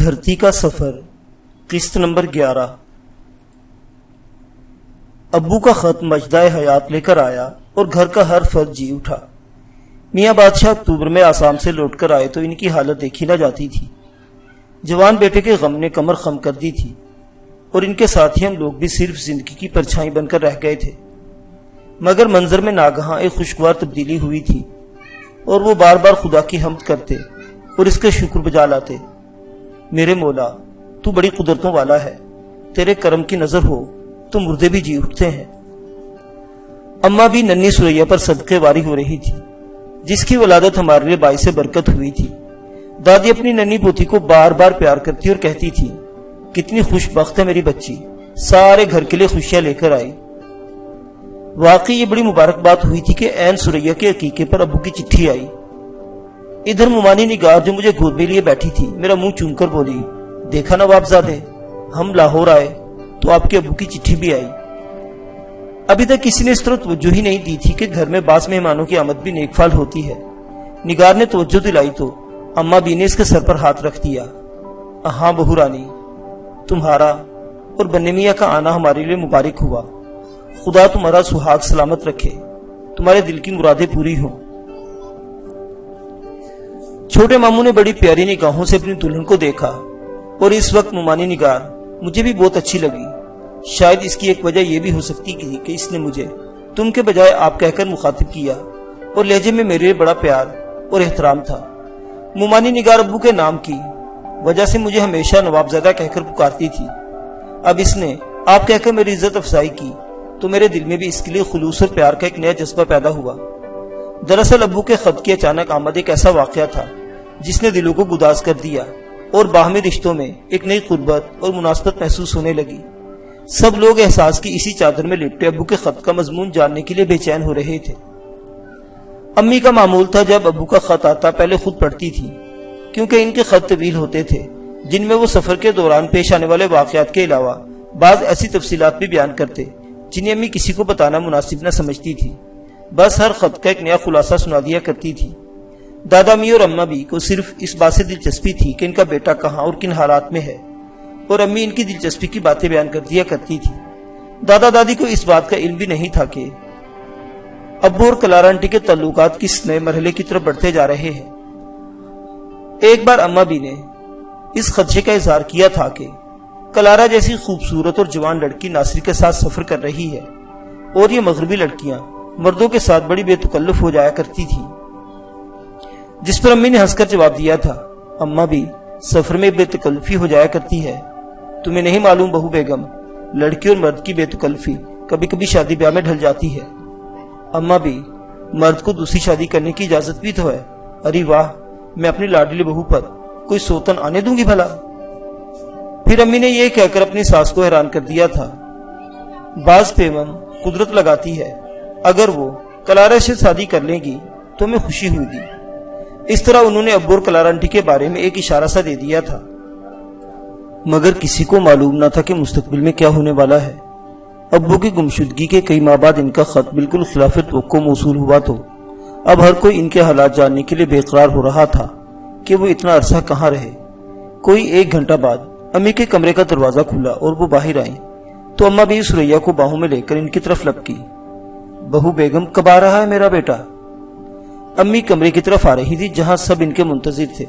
دھرتی کا سفر قسط نمبر 11۔ ابو کا خط مجدہ حیات لے کر آیا اور گھر کا ہر فرد جی اٹھا۔ میاں بادشاہ اکتوبر میں آسام سے لوٹ کر آئے تو ان کی حالت دیکھی نہ جاتی تھی۔ جوان بیٹے کے غم نے کمر خم کر دی تھی اور ان کے ساتھی ہم لوگ بھی صرف زندگی کی پرچھائی بن کر رہ گئے تھے۔ مگر منظر میں ناگہاں ایک خوشگوار تبدیلی ہوئی تھی اور وہ بار بار خدا کی حمد کرتے اور اس کا شکر بجا لاتے۔ میرے مولا، تو بڑی قدرتوں والا ہے، تیرے کرم کی نظر ہو تو مردے بھی جی اٹھتے ہیں۔ اماں بھی ننھی سریا پر صدقے واری ہو رہی تھی، جس کی ولادت ہمارے لیے باعث برکت ہوئی تھی۔ دادی اپنی ننھی پوتی کو بار بار پیار کرتی اور کہتی تھی، کتنی خوش بخت ہے میری بچی، سارے گھر کے لیے خوشیاں لے کر آئی۔ واقعی یہ بڑی مبارک بات ہوئی تھی کہ عین سریا کے عقیقے پر ابو کی چٹھی آئی۔ ادھر ممانی نگار جو مجھے گود میں لیے بیٹھی تھی میرا منہ چوم کر بولی، دیکھا نواب زادے، ہم لاہور آئے تو آپ کے ابو کی چٹھی بھی آئی۔ ابھی تک کسی نے اس طرح توجہ ہی نہیں دی تھی کہ گھر میں بعض مہمانوں کی آمد بھی نیک فال ہوتی ہے۔ نگار نے توجہ دلائی تو اماں بی نے اس کے سر پر ہاتھ رکھ دیا۔ ہاں بہو رانی، تمہارا اور بننے میاں کا آنا ہمارے لیے مبارک ہوا۔ خدا تمہارا سہاگ سلامت رکھے، تمہارے دل کی مرادیں پوری ہوں۔ چھوٹے ماموں نے بڑی پیاری نگاہوں سے اپنی دلہن کو دیکھا اور اس وقت ممانی نگار مجھے بھی بہت اچھی لگی۔ شاید اس کی ایک وجہ یہ بھی ہو سکتی کہ اس نے مجھے تم کے بجائے آپ کہہ کر مخاطب کیا اور لہجے میں میرے بڑا پیار اور احترام تھا۔ ممانی نگار ابو کے نام کی وجہ سے مجھے ہمیشہ نوابزادہ کہہ کر پکارتی تھی۔ اب اس نے آپ کہہ کر میری عزت افزائی کی تو میرے دل میں بھی اس کے لیے خلوص اور پیار کا ایک نیا جذبہ پیدا ہوا۔ دراصل ابو کے خط کی اچانک آمد ایک ایسا واقعہ تھا جس نے دلوں کو گداز کر دیا اور باہمی رشتوں میں ایک نئی قربت اور مناسبت محسوس ہونے لگی۔ سب لوگ احساس کی اسی چادر میں لپٹے ابو کے خط کا مضمون جاننے کے لیے بے چین ہو رہے تھے۔ امی کا معمول تھا جب ابو کا خط آتا پہلے خود پڑھتی تھی، کیونکہ ان کے خط طویل ہوتے تھے جن میں وہ سفر کے دوران پیش آنے والے واقعات کے علاوہ بعض ایسی تفصیلات بھی بیان کرتے جنہیں امی کسی کو بتانا مناسب نہ سمجھتی تھی۔ بس ہر خط کا ایک نیا خلاصہ سنا دیا کرتی تھی۔ دادا می اور اماں بھی کو صرف اس بات سے دلچسپی تھی کہ ان کا بیٹا کہاں اور کن حالات میں ہے، اور امی ان کی دلچسپی کی باتیں بیان کر دیا کرتی تھی۔ دادا دادی کو اس بات کا علم بھی نہیں تھا کہ ابو اور کلارا آنٹی کے تعلقات کس نئے مرحلے کی طرف بڑھتے جا رہے ہیں۔ ایک بار اماں بھی نے اس خدشے کا اظہار کیا تھا کہ کلارا جیسی خوبصورت اور جوان لڑکی ناصر کے ساتھ سفر کر رہی ہے اور یہ مغربی لڑکیاں مردوں کے ساتھ بڑی بے تکلف ہو جایا کرتی تھی، جس پر امی نے ہنس کر جواب دیا تھا، اماں بھی سفر میں بے تکلفی ہو جایا کرتی ہے، تمہیں نہیں معلوم بہو بیگم، لڑکی اور مرد کی بے تکلفی کبھی کبھی شادی بیاہ میں ڈھل جاتی ہے۔ اماں بھی مرد کو دوسری شادی کرنے کی اجازت بھی تو ہے۔ ارے واہ، میں اپنی لاڈلی بہو پر کوئی سوتن آنے دوں گی بھلا؟ پھر امی نے یہ کہہ کر اپنی ساس کو حیران کر دیا تھا، بعض پیمن قدرت لگاتی ہے، اگر وہ کلارا سے شادی کر لیں گی تو ہمیں خوشی ہوگی۔ اس طرح انہوں نے ابو اور کلارا آنٹی کے بارے میں ایک اشارہ سا دے دیا تھا، مگر کسی کو معلوم نہ تھا کہ مستقبل میں کیا ہونے والا ہے۔ ابو کی گمشدگی کے کئی ماہ بعد ان کا خط بالکل خلاف توقع موصول ہوا تو اب ہر کوئی ان کے حالات جاننے کے لیے بے قرار ہو رہا تھا کہ وہ اتنا عرصہ کہاں رہے۔ کوئی 1 گھنٹہ بعد امی کے کمرے کا دروازہ کھلا اور وہ باہر آئیں تو اماں بھی سریا کو باہوں میں لے کر ان کی طرف لپکی۔ بہو بیگم، کب آ رہا ہے میرا بیٹا؟ امی کمرے کی طرف آ رہی تھی جہاں سب ان کے منتظر تھے۔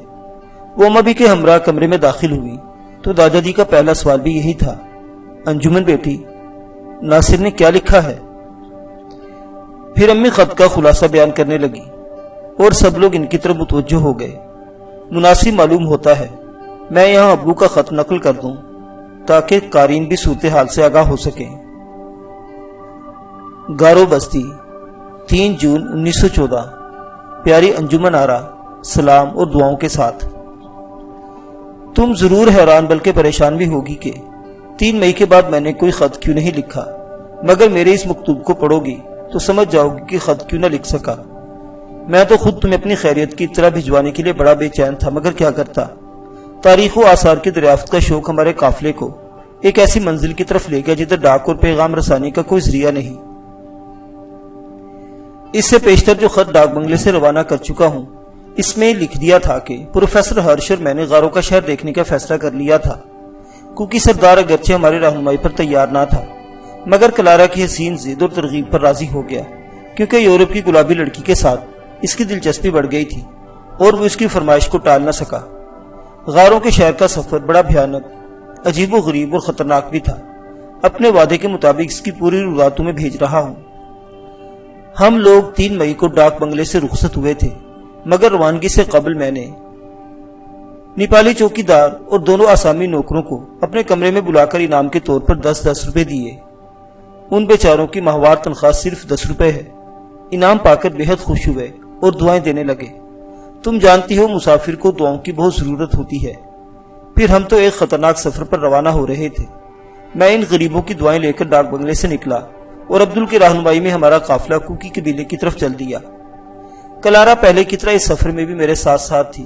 وہ اماں بھی کے ہمراہ کمرے میں داخل ہوئی تو دادا جی کا پہلا سوال بھی یہی تھا، انجمن بیٹی، ناصر نے کیا لکھا ہے؟ پھر امی خط کا خلاصہ بیان کرنے لگی اور سب لوگ ان کی طرف متوجہ ہو گئے۔ مناسب معلوم ہوتا ہے میں یہاں ابو کا خط نقل کر دوں تاکہ قارئین بھی صورتحال سے آگاہ ہو سکیں۔ گارو بستی، 3 جون 1914۔ پیاری انجمن آرا، سلام اور دعاؤں کے ساتھ۔ تم ضرور حیران بلکہ پریشان بھی ہوگی کہ 3 مئی کے بعد میں نے کوئی خط کیوں نہیں لکھا، مگر میرے اس مکتوب کو پڑھو گی تو سمجھ جاؤ گی کہ خط کیوں نہ لکھ سکا۔ میں تو خود تمہیں اپنی خیریت کی اطلاع بھجوانے کے لیے بڑا بے چین تھا، مگر کیا کرتا، تاریخ و آثار کی دریافت کا شوق ہمارے قافلے کو ایک ایسی منزل کی طرف لے گیا جدھر ڈاک اور پیغام رسانی کا کوئی ذریعہ نہیں۔ اس سے پیشتر جو خط ڈاک بنگلے سے روانہ کر چکا ہوں اس میں لکھ دیا تھا کہ پروفیسر ہرش اور میں نے غاروں کا شہر دیکھنے کا فیصلہ کر لیا تھا۔ کوکی سردار اگرچہ ہماری رہنمائی پر تیار نہ تھا، مگر کلارا کی حسین ضد اور ترغیب پر راضی ہو گیا، کیونکہ یورپ کی گلابی لڑکی کے ساتھ اس کی دلچسپی بڑھ گئی تھی اور وہ اس کی فرمائش کو ٹال نہ سکا۔ غاروں کے شہر کا سفر بڑا بھیانک، عجیب و غریب اور خطرناک بھی تھا۔ اپنے وعدے کے مطابق اس کی پوری رات تمہیں بھیج رہا ہوں۔ ہم لوگ 3 مئی کو ڈاک بنگلے سے رخصت ہوئے تھے، مگر روانگی سے قبل میں نے نیپالی چوکیدار اور دونوں آسامی نوکروں کو اپنے کمرے میں بلا کر انعام کے طور پر 10 روپے دیے۔ ان بیچاروں کی ماہوار تنخواہ صرف 10 روپے ہے۔ انعام پا کر بے حد خوش ہوئے اور دعائیں دینے لگے۔ تم جانتی ہو مسافر کو دعاؤں کی بہت ضرورت ہوتی ہے۔ پھر ہم تو ایک خطرناک سفر پر روانہ ہو رہے تھے۔ میں ان غریبوں کی دعائیں لے کر ڈاک بنگلے سے نکلا اور عبدل کی رہنمائی میں ہمارا قافلہ کوکی قبیلے کی طرف چل دیا۔ کلارا پہلے کی طرح اس سفر میں بھی میرے ساتھ ساتھ تھی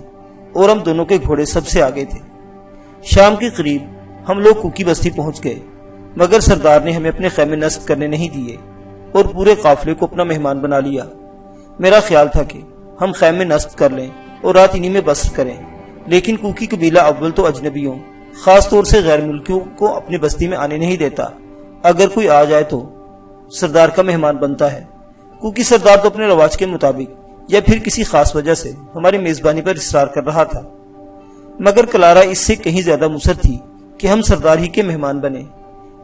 اور ہم دونوں کے گھوڑے سب سے آگے تھے۔ شام کے قریب ہم لوگ کوکی بستی پہنچ گئے، مگر سردار نے ہمیں اپنے خیمے نصب کرنے نہیں دیے اور پورے قافلے کو اپنا مہمان بنا لیا۔ میرا خیال تھا کہ ہم خیمے نصب کر لیں اور رات انہی میں بسر کریں، لیکن کوکی قبیلہ اول تو اجنبیوں، خاص طور سے غیر ملکیوں کو اپنی بستی میں آنے نہیں دیتا۔ اگر کوئی آ جائے تو سردار کا مہمان بنتا ہے۔ کوکی سردار تو اپنے رواج کے مطابق یا پھر کسی خاص وجہ سے ہماری میزبانی پر اصرار کر رہا تھا، مگر کلارا اس سے کہیں زیادہ مصر تھی کہ ہم سردار ہی کے مہمان بنے۔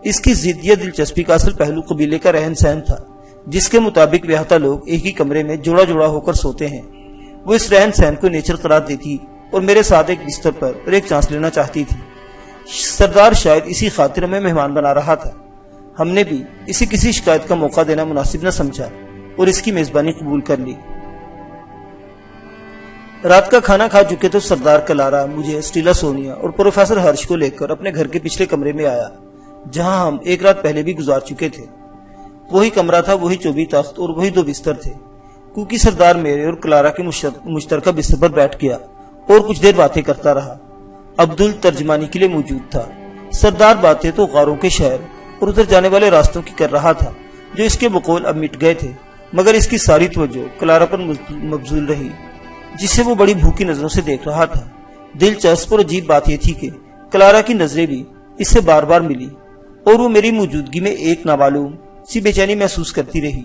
اس کی ضد یا دلچسپی کا اصل پہلو قبیلے کا رہن سہن تھا، جس کے مطابق بیاہتا لوگ ایک ہی کمرے میں جوڑا جوڑا ہو کر سوتے ہیں۔ وہ اس رہن سہن کو نیچر قرار دیتی اور میرے ساتھ ایک بستر پر اور ایک چانس لینا چاہتی تھی۔ سردار شاید اسی خاطر میں مہمان بنا رہا تھا۔ ہم نے بھی اسے کسی شکایت کا موقع دینا مناسب نہ سمجھا اور اس کی میزبانی قبول کر لی۔ رات کا کھانا کھا چکے تو سردار کلارا مجھے، اسٹیلا سونیا اور پروفیسر ہرش کو لے کر اپنے گھر کے پچھلے کمرے میں آیا، جہاں ہم ایک رات پہلے بھی گزار چکے تھے۔ وہی کمرہ تھا، وہی 24 تخت اور وہی 2 بستر تھے۔ کوکی سردار میرے اور کلارا کے مشترکہ بستر پر بیٹھ گیا اور کچھ دیر باتیں کرتا رہا۔ عبدل ترجمانی کے لیے موجود تھا۔ سردار باتیں تو غاروں کے شہر اور ادھر جانے والے راستوں کی کر رہا تھا، جو اس کے بقول اب مٹ گئے تھے، مگر اس کی ساری توجہ کلارا پر مبذول رہی، جسے وہ بڑی بھوکی نظروں سے دیکھ رہا تھا۔ دلچسپ اور عجیب بات یہ تھی کہ کلارا کی نظریں بھی اس سے بار بار ملی اور وہ میری موجودگی میں ایک نامعلوم سی بے چینی محسوس کرتی رہی۔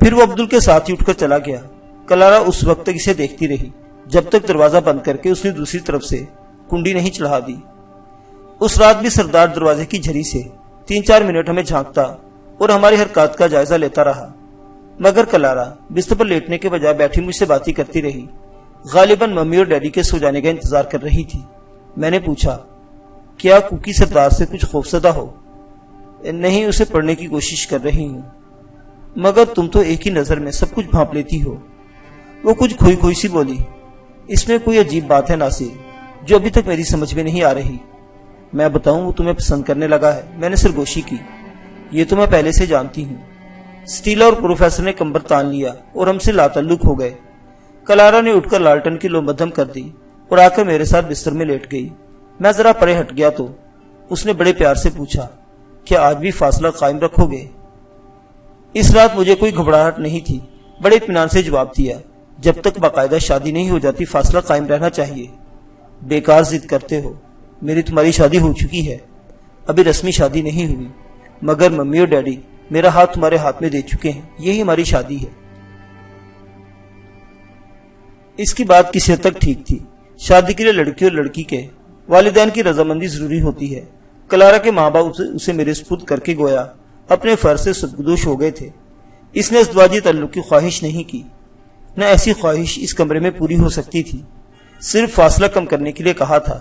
پھر وہ عبدل کے ساتھ ہی اٹھ کر چلا گیا۔ کلارا اس وقت تک اسے دیکھتی رہی جب تک دروازہ بند کر کے اس نے دوسری طرف سے کنڈی نہیں چڑھا دی۔ اس رات بھی سردار دروازے کی جھری سے 3-4 منٹ ہمیں جھانکتا اور ہماری حرکات کا جائزہ لیتا رہا، مگر کلارا بستر پر لیٹنے کے بجائے بیٹھی مجھ سے باتیں کرتی رہی، غالباً ممی اور ڈیڈی کے سو جانے کا انتظار کر رہی تھی۔ میں نے پوچھا، کیا کوکی سردار سے کچھ خوفزدہ ہو؟ نہیں، اسے پڑھنے کی کوشش کر رہی ہوں۔ مگر تم تو ایک ہی نظر میں سب کچھ بھانپ لیتی ہو۔ وہ کچھ کھوئی کھوئی سی بولی۔ اس میں کوئی عجیب بات ہے ناصر، جو ابھی تک میری سمجھ میں نہیں آ رہی۔ میں بتاؤں، وہ تمہیں پسند کرنے لگا ہے۔ میں نے سرگوشی کی۔ یہ تو میں پہلے سے جانتی ہوں۔ اسٹیلا اور پروفیسر نے کمبر تان لیا اور ہم سے لاتعلق ہو گئے۔ کلارا نے اٹھ کر لالٹن کی لو مدھم کر دی اور آ کر میرے ساتھ بستر میں لیٹ گئی۔ میں ذرا پرے ہٹ گیا تو اس نے بڑے پیار سے پوچھا، کیا آج بھی فاصلہ قائم رکھو گے؟ اس رات مجھے کوئی گھبراہٹ نہیں تھی، بڑے اطمینان سے جواب دیا، جب تک باقاعدہ شادی نہیں ہو جاتی فاصلہ قائم رہنا چاہیے۔ بیکار ضد کرتے ہو، میری تمہاری شادی ہو چکی ہے۔ ابھی رسمی شادی نہیں ہوئی، مگر ممی اور ڈیڈی میرا ہاتھ تمہارے ہاتھ میں دے چکے ہیں، یہی ہماری شادی ہے۔ اس کی بات کسی حد تک ٹھیک تھی۔ شادی کے لیے لڑکی اور لڑکی کے والدین کی رضامندی ضروری ہوتی ہے۔ کلارا کے ماں باپ اسے میرے سپرد کر کے گویا اپنے فرض سے سرگدوش ہو گئے تھے۔ اس نے ازدواجی تعلق کی خواہش نہیں کی، نہ ایسی خواہش اس کمرے میں پوری ہو سکتی تھی۔ صرف فاصلہ کم کرنے کے لیے کہا تھا۔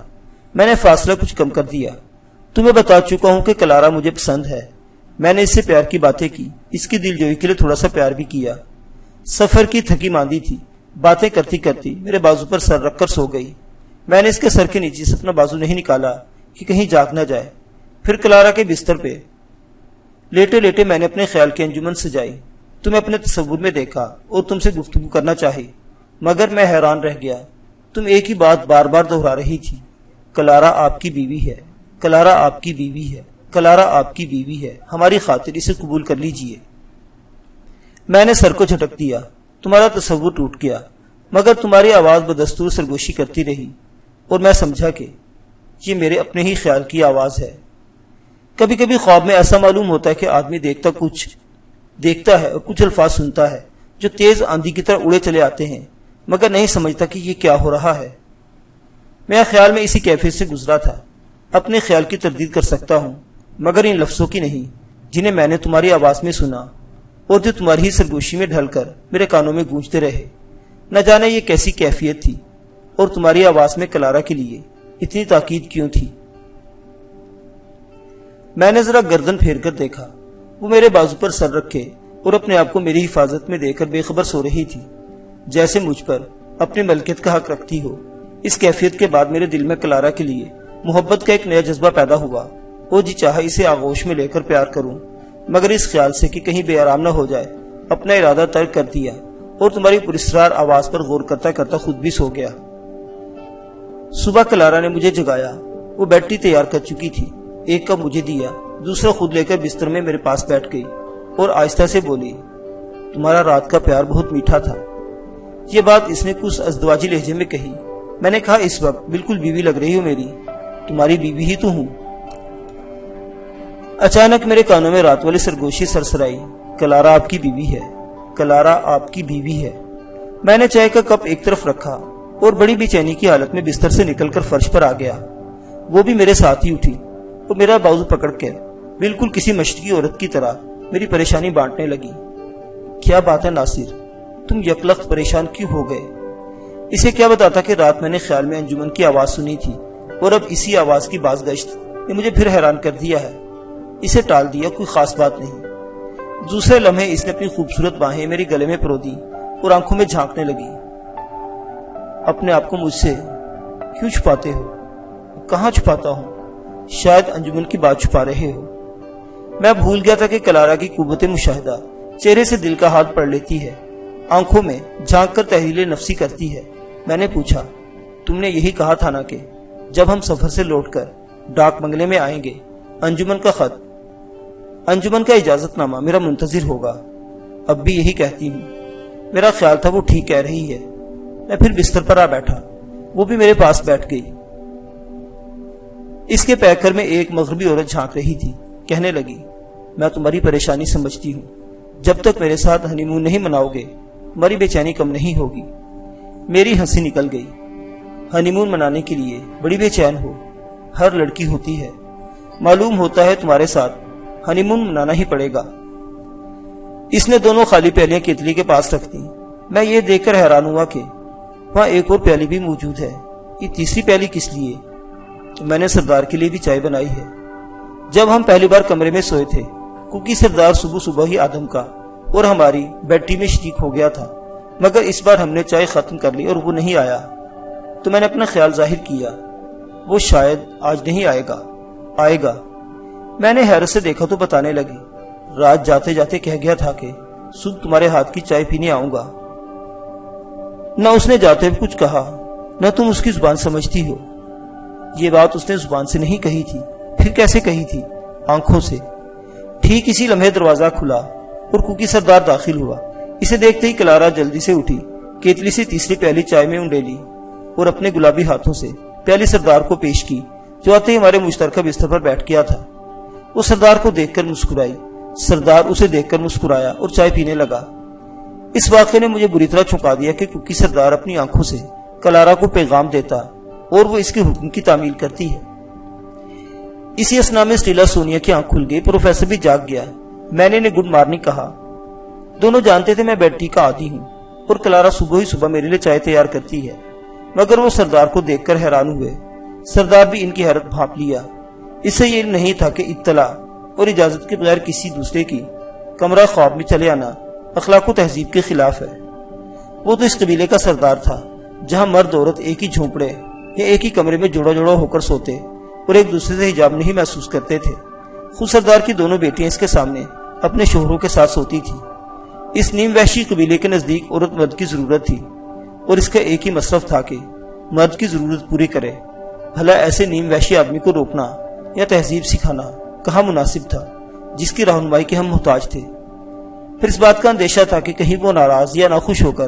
میں نے فاصلہ کچھ کم کر دیا۔ تمہیں بتا چکا ہوں کہ کلارا مجھے پسند ہے۔ میں نے اس سے پیار کی باتیں کی، اس کی دل جوئی کے لیے تھوڑا سا پیار بھی کیا۔ سفر کی تھکی ماندی تھی، باتیں کرتی کرتی میرے بازو پر سر رکھ کر سو گئی۔ میں نے اس کے سر کے نیچے سے اپنا بازو نہیں نکالا کہ کہیں جاگ نہ جائے۔ پھر کلارا کے بستر پہ لیٹے لیٹے میں نے اپنے خیال کی انجمن سجائی، تمہیں اپنے تصور میں دیکھا اور تم سے گفتگو کرنا چاہی، مگر میں حیران رہ گیا۔ تم ایک ہی بات بار بار دہرا رہی تھی، کلارا آپ کی بیوی ہے، کلارا آپ کی بیوی ہے، کلارا آپ کی بیوی ہے، ہماری خاطر اسے قبول کر لیجئے۔ میں نے سر کو جھٹک دیا۔ تمہارا تصور ٹوٹ گیا، مگر تمہاری آواز بدستور سرگوشی کرتی رہی اور میں سمجھا کہ یہ میرے اپنے ہی خیال کی آواز ہے۔ کبھی کبھی خواب میں ایسا معلوم ہوتا ہے کہ آدمی دیکھتا ہے اور کچھ الفاظ سنتا ہے جو تیز آندھی کی طرح اڑے چلے آتے ہیں، مگر نہیں سمجھتا کہ یہ کیا ہو رہا ہے۔ میں خیال میں اسی کیفیت سے گزرا تھا۔ اپنے خیال کی تردید کر سکتا ہوں، مگر ان لفظوں کی نہیں جنہیں میں نے تمہاری آواز میں سنا اور جو تمہاری ہی سرگوشی میں ڈھل کر میرے کانوں میں گونجتے رہے۔ نہ جانے یہ کیسی کیفیت تھی اور تمہاری آواز میں کلارا کے لیے اتنی تاکید کیوں تھی۔ میں نے ذرا گردن پھیر کر دیکھا، وہ میرے بازو پر سر رکھے اور اپنے آپ کو میری حفاظت میں دے کر بے خبر سو رہی تھی، جیسے مجھ پر اپنی ملکیت کا حق رکھتی ہو۔ اس کیفیت کے بعد میرے دل میں کلارا کے لیے محبت کا ایک نیا جذبہ پیدا ہوا اور جی چاہا اسے آغوش میں لے کر پیار کروں، مگر اس خیال سے کہ کہیں بے آرام نہ ہو جائے اپنا ارادہ ترک کر دیا اور تمہاری پراسرار آواز پر غور کرتا کرتا خود بھی سو گیا۔ صبح کلارا نے مجھے جگایا۔ وہ بیٹری تیار کر چکی تھی، ایک کپ مجھے دیا، دوسرا خود لے کر بستر میں میرے پاس بیٹھ گئی اور آہستہ سے بولی، تمہارا رات کا پیار بہت میٹھا تھا۔ یہ بات اس نے کچھ ازدواجی لہجے میں کہی۔ میں نے کہا، اس وقت بالکل بیوی لگ رہی ہو میری، تمہاری بیوی ہی تو ہوں۔ اچانک میرے کانوں میں رات والی سرگوشی سرسرائی، کلارا آپ کی بیوی ہے، کلارا آپ کی بیوی ہے۔ میں نے چائے کا کپ ایک طرف رکھا اور بڑی بے چینی کی حالت میں بستر سے نکل کر فرش پر آ گیا۔ وہ بھی میرے ساتھ ہی اٹھی اور میرا بازو پکڑ کے بالکل کسی مشرقی عورت کی طرح میری پریشانی بانٹنے لگی۔ کیا بات ہے ناصر، تم یکلخت پریشان کیوں ہو گئے؟ اسے کیا بتاتا کہ رات میں نے خیال میں انجمن کی آواز سنی تھی اور اب اسی آواز کی باز گشت نے مجھے پھر حیران کر دیا ہے۔ اسے ٹال دیا، کوئی خاص بات نہیں۔ دوسرے لمحے اس نے اپنی خوبصورت باہیں میری گلے میں پرو دی اور آنکھوں میں جھانکنے لگی۔ اپنے آپ کو مجھ سے کیوں چھپاتے ہو؟ کہاں چھپاتا ہوں؟ شاید انجمن کی بات چھپا رہے ہو۔ میں بھول گیا تھا کہ کلارا کی قوت مشاہدہ چہرے سے دل کا حال پڑھ لیتی ہے، آنکھوں میں جھانک کر تحلیل نفسی کرتی ہے۔ میں نے پوچھا، تم نے یہی کہا تھا نا کہ جب ہم سفر سے لوٹ کر ڈاک بنگلے میں آئیں گے انجمن کا خط، انجمن کا اجازت نامہ میرا منتظر ہوگا۔ اب بھی یہی کہتی ہوں۔ میرا خیال تھا وہ ٹھیک کہہ رہی ہے۔ میں پھر بستر پر آ بیٹھا، وہ بھی میرے پاس بیٹھ گئی۔ اس کے پیکر میں ایک مغربی عورت جھانک رہی تھی، کہنے لگی، میں تمہاری پریشانی سمجھتی ہوں۔ جب تک میرے ساتھ ہنی مون نہیں مناؤ گے تمہاری بے چینی کم نہیں ہوگی۔ میری ہنسی نکل گئی۔ ہنی مون منانے کے لیے بڑی بے چین ہو، ہر لڑکی ہوتی ہے۔ معلوم ہوتا ہے تمہارے ساتھ ہنی مون منانا ہی پڑے گا۔ اس نے دونوں خالی پیالیاں کیتلی کے پاس رکھ دی۔ میں یہ دیکھ کر حیران ہوا کہ وہاں ایک اور پیالی بھی موجود ہے۔ یہ تیسری پیالی کس لیے؟ تو میں نے سردار کے لیے بھی چائے بنائی ہے۔ جب ہم پہلی بار کمرے میں سوئے تھے، کیونکہ سردار صبح ہی آدم کا اور ہماری بیٹری میں شریک ہو گیا تھا، مگر اس بار ہم نے چائے ختم کر لی اور وہ نہیں آیا، تو میں نے اپنا خیال ظاہر کیا، وہ شاید آج نہیں آئے گا۔ میں نے حیرت سے دیکھا تو بتانے لگی، رات جاتے جاتے کہہ گیا تھا کہ صبح تمہارے ہاتھ کی چائے پینے آؤں گا۔ نہ اس نے جاتے ہوئے کچھ کہا، نہ تم اس کی زبان سمجھتی ہو۔ یہ بات اس نے زبان سے نہیں کہی تھی، پھر کیسے کہی تھی؟ آنکھوں سے۔ ٹھیک اسی لمحے دروازہ کھلا اور کوکی سردار داخل ہوا۔ اسے دیکھتے ہی کلارا جلدی سے اٹھی، کیتلی سے تیسری پیالی چائے میں انڈیلی اور اپنے گلابی ہاتھوں سے پیالی سردار کو پیش کی، جو آتے ہی ہمارے مشترکہ بستر پر بیٹھ گیا تھا۔ وہ سردار کو دیکھ کر مسکرائی، سردار اسے دیکھ کر مسکرایا اور چائے پینے لگا۔ اس واقعے نے مجھے بری طرح چونکا دیا کہ کوکی سردار اپنی آنکھوں سے کلارا کو پیغام دیتا اور وہ اس کے حکم کی تعمیل کرتی ہے۔ اسی اثنا میں اسٹیلا سونیا کی آنکھ کھل گئی، پروفیسر بھی جاگ گیا۔ میں نے گڈ مارننگ کہا۔ دونوں جانتے تھے میں بیٹری کا عادی ہوں اور کلارا صبح میرے لیے چائے تیار کرتی ہے، مگر وہ سردار کو دیکھ کر حیران ہوئے۔ سردار بھی ان کی حیرت بھانپ لیا۔ اس سے یہ نہیں تھا کہ اطلاع اور اجازت کے بغیر کسی دوسرے کی کمرہ خواب میں چلے آنا اخلاق و تہذیب کے خلاف ہے۔ وہ تو اس قبیلے کا سردار تھا جہاں مرد عورت ایک ہی جھونپڑے یا ایک ہی کمرے میں جوڑا جوڑا ہو کر سوتے اور ایک دوسرے سے حجاب نہیں محسوس کرتے تھے۔ خود سردار کی دونوں بیٹیاں اس کے سامنے اپنے شوہروں کے ساتھ سوتی تھی۔ اس نیم وحشی قبیلے کے نزدیک عورت مرد کی ضرورت تھی اور اس کا ایک ہی مصرف تھا کہ مرد کی ضرورت پوری کرے۔ بھلا ایسے نیم وحشی آدمی کو روکنا یا تہذیب سکھانا کہاں مناسب تھا جس کی رہنمائی کے ہم محتاج تھے۔ پھر اس بات کا اندیشہ تھا کہ کہیں وہ ناراض یا ناخوش ہو کر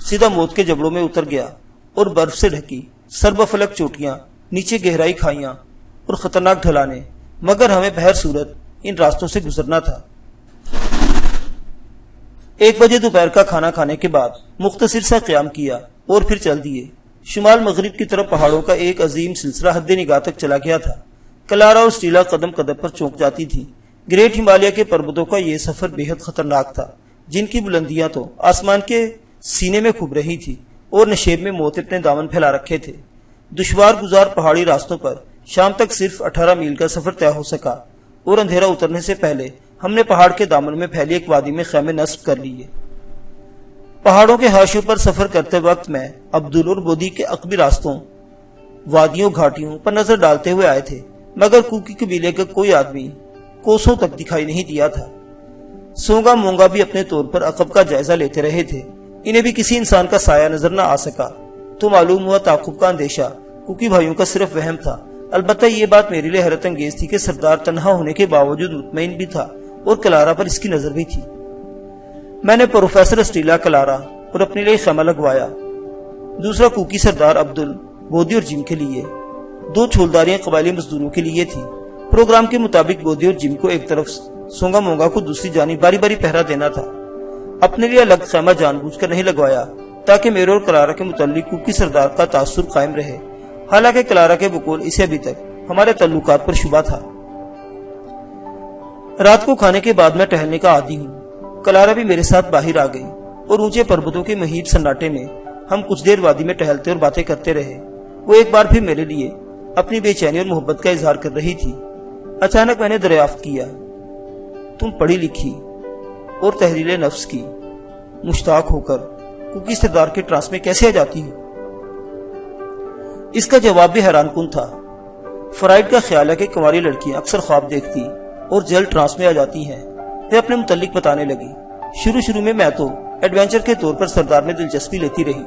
سیدھا موت کے جبڑوں میں اتر گیا اور برف سے ڈھکی سرب فلک چوٹیاں، نیچے گہرائی کھائیاں اور خطرناک ڈھلانے، مگر ہمیں بہر صورت ان راستوں سے گزرنا تھا۔ 1 بجے دوپہر کا کھانا کھانے کے بعد مختصر سا قیام کیا اور پھر چل دیے۔ شمال مغرب کی طرف پہاڑوں کا ایک عظیم سلسلہ حد نگاہ تک چلا گیا تھا۔ کلارا اور اسٹیلا قدم قدم پر چونک جاتی تھی۔ گریٹ ہمالیہ کے پربتوں کا یہ سفر بے حد خطرناک تھا، جن کی بلندیاں تو آسمان کے سینے میں کھب رہی تھی اور نشیب میں موت اپنے دامن پھیلا رکھے تھے۔ دشوار گزار پہاڑی راستوں پر شام تک صرف 18 میل کا سفر طے ہو سکا اور اندھیرا اترنے سے پہلے ہم نے پہاڑ کے دامن میں پھیلی ایک وادی میں خیمے نصب کر لیے۔ پہاڑوں کے حاشیوں پر سفر کرتے وقت میں عبدل اور بودی کے عقبی راستوں، وادیوں، گھاٹیوں پر نظر ڈالتے ہوئے آئے تھے، مگر کوکی قبیلے کا کوئی آدمی کوسوں تک دکھائی نہیں دیا تھا۔ سونگا مونگا بھی اپنے طور پر عقب کا جائزہ لیتے رہے تھے، انہیں بھی کسی انسان کا سایہ نظر نہ آ سکا، تو معلوم ہوا تعاقب کا اندیشہ کوکی بھائیوں کا صرف وہم تھا۔ البتہ یہ بات میرے لیے حیرت انگیز تھی کہ سردار تنہا ہونے کے باوجود مطمئن بھی تھا اور کلارا پر اس کی نظر بھی تھی۔ میں نے پروفیسر اسٹیلا، کلارا اور اپنے لیے خیمہ لگوایا، دوسرا کوکی سردار عبدل، بودی اور جم کے لیے، 2 چھولداریاں قبائلی مزدوروں کے لیے تھی۔ پروگرام کے مطابق بودی اور جم کو ایک طرف، سونگا مونگا کو دوسری جانب باری باری پہرا دینا تھا۔ اپنے لیے الگ خیمہ جان بوجھ کر نہیں لگوایا تاکہ میرے اور کلارا کے متعلق کوکی سردار کا تاثر قائم رہے، حالانکہ کلارا کے بقول اسے ابھی تک ہمارے تعلقات پر شبہ تھا۔ رات کو کھانے کے بعد میں ٹہلنے کا عادی ہوں، کلارا بھی میرے ساتھ باہر آ گئی اور اونچے پربتوں کے مہیب سناٹے میں ہم کچھ دیر وادی میں ٹہلتے اور باتیں کرتے رہے۔ وہ ایک بار پھر میرے لیے اپنی بے چینی اور محبت کا اظہار کر رہی تھی۔ اچانک میں نے دریافت کیا، تم پڑھی لکھی اور تحریل نفس کی مشتاق ہو کر کوکی سردار کے ٹرانس میں کیسے آ جاتی ہو؟ اس کا جواب بھی حیران کن تھا۔ فرائڈ کا خیال ہے کہ کنواری لڑکیاں اکثر خواب دیکھتی اور جلد ٹرانس میں آ جاتی ہیں۔ وہ اپنے متعلق بتانے لگی۔ شروع میں میں تو ایڈونچر کے طور پر سردار میں دلچسپی لیتی رہی۔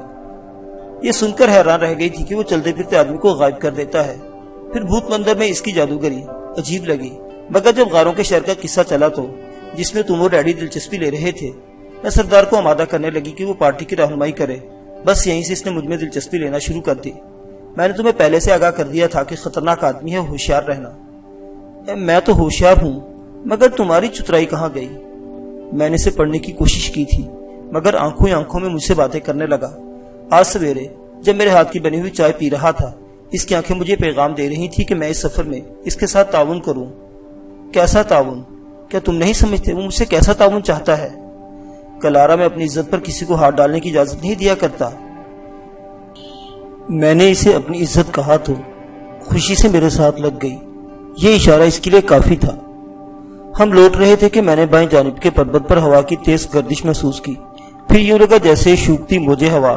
یہ سن کر حیران رہ گئی تھی کہ وہ چلتے پھرتے آدمی کو غائب کر دیتا ہے۔ پھر بھوت مندر میں اس کی جادوگری عجیب لگی، مگر جب غاروں کے شہر کا قصہ چلا تو، جس میں تم اور ڈیڈی دلچسپی لے رہے تھے، میں سردار کو آمادہ کرنے لگی کہ وہ پارٹی کی رہنمائی کرے۔ بس یہیں سے اس نے مجھ میں دلچسپی لینا شروع کر دی۔ میں نے تمہیں پہلے سے آگاہ کر دیا تھا کہ خطرناک آدمی ہے، ہوشیار رہنا۔ میں تو ہوشیار ہوں، مگر تمہاری چترائی کہاں گئی؟ میں نے اسے پڑھنے کی کوشش کی تھی، مگر آنکھوں میں مجھ سے باتیں کرنے لگا۔ آج سویرے جب میرے ہاتھ کی بنی ہوئی چائے پی رہا تھا، اس کی آنکھیں مجھے پیغام دے رہی تھی کہ میں اس سفر میں اس کے ساتھ تعاون کروں۔ کیسا تعاون؟ کیا تم نہیں سمجھتے وہ مجھ سے کیسا تعاون چاہتا ہے؟ کلارا، میں اپنی عزت پر کسی کو ہاتھ ڈالنے کی اجازت نہیں دیا کرتا۔ میں نے اسے اپنی عزت کہا تو خوشی سے میرے ساتھ لگ گئی۔ یہ اشارہ اس کے لیے کافی تھا۔ ہم لوٹ رہے تھے کہ میں نے بائیں جانب کے پربت پر ہوا کی تیز گردش محسوس کی۔ پھر یوں لگا جیسے شوکتی موجیں ہوا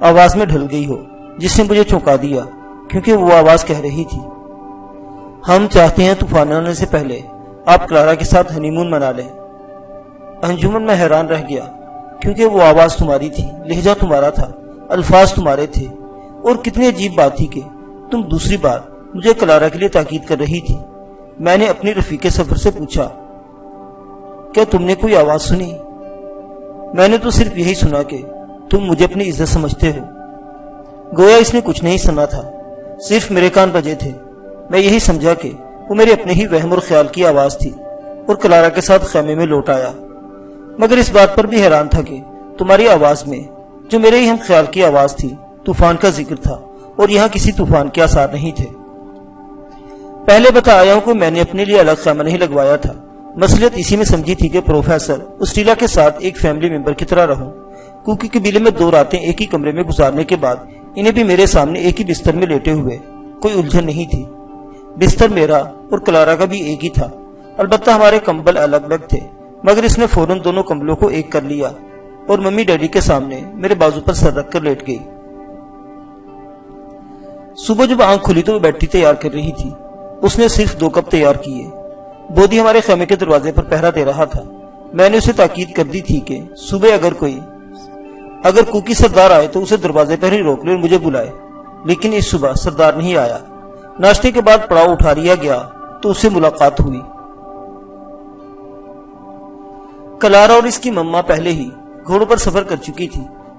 آواز میں ڈھل گئی ہو، جس نے مجھے چونکا دیا، کیونکہ وہ آواز کہہ رہی تھی، ہم چاہتے ہیں طوفان آنے سے پہلے آپ کلارا کے ساتھ ہنی مون منا لیں۔ انجمن میں حیران رہ گیا، کیونکہ وہ آواز تمہاری تھی، لہجہ تمہارا تھا، الفاظ تمہارے تھے، اور کتنی عجیب بات تھی کہ تم دوسری بار مجھے کلارا کے لیے تاکید کر رہی تھی۔ میں نے اپنی رفیق سفر سے پوچھا، کیا تم نے کوئی آواز سنی؟ میں نے تو صرف یہی سنا کہ تم مجھے اپنی عزت سمجھتے ہو۔ گویا اس نے کچھ نہیں سنا تھا، صرف میرے کان بجے تھے۔ میں یہی سمجھا کہ وہ میرے اپنے ہی وہم اور خیال کی آواز تھی، اور کلارا کے ساتھ خیمے میں لوٹ آیا۔ مگر اس بات پر بھی حیران تھا کہ تمہاری آواز میں، جو میرے ہی ہم خیال کی آواز تھی، طوفان کا ذکر تھا، اور یہاں کسی طوفان کے آثار نہیں تھے۔ پہلے بتا آیا ہوں کہ میں نے اپنے لیے الگ خیمہ نہیں لگوایا تھا۔ مصلحت اسی میں سمجھی تھی کہ پروفیسر اسٹیلا کے ساتھ ایک فیملی ممبر کی طرح رہوں۔ کوکی قبیلے میں 2 راتیں ایک ہی کمرے میں گزارنے کے بعد انہیں بھی میرے سامنے ایک ہی بستر میں لیٹے ہوئے کوئی الجھن نہیں تھی۔ بستر میرا اور کلارا کا بھی ایک ہی تھا، البتہ ہمارے کمبل الگ الگ تھے، مگر اس نے فوراً دونوں کمبلوں کو ایک کر لیا اور ممی ڈیڈی کے سامنے میرے بازو پر سر رکھ کر لیٹ گئی۔ صبح جب آنکھ کھلی تو وہ بیٹھی تیار کر رہی تھی۔ اس نے صرف 2 کپ تیار کیے۔ بودی ہمارے خیمے کے دروازے پر پہرا دے رہا تھا۔ میں نے اسے تاکید کر دی تھی کہ صبح اگر کوکی سردار آئے تو اسے دروازے پر ہی روک لے اور مجھے بلائے، لیکن اس صبح سردار نہیں آیا۔ ناشتے کے بعد پڑاؤ اٹھا لیا گیا تو اس سے ملاقات ہوئی۔ کلارا اور اس کی مما پہلے ہی گھوڑوں پر سفر کر چکی تھی۔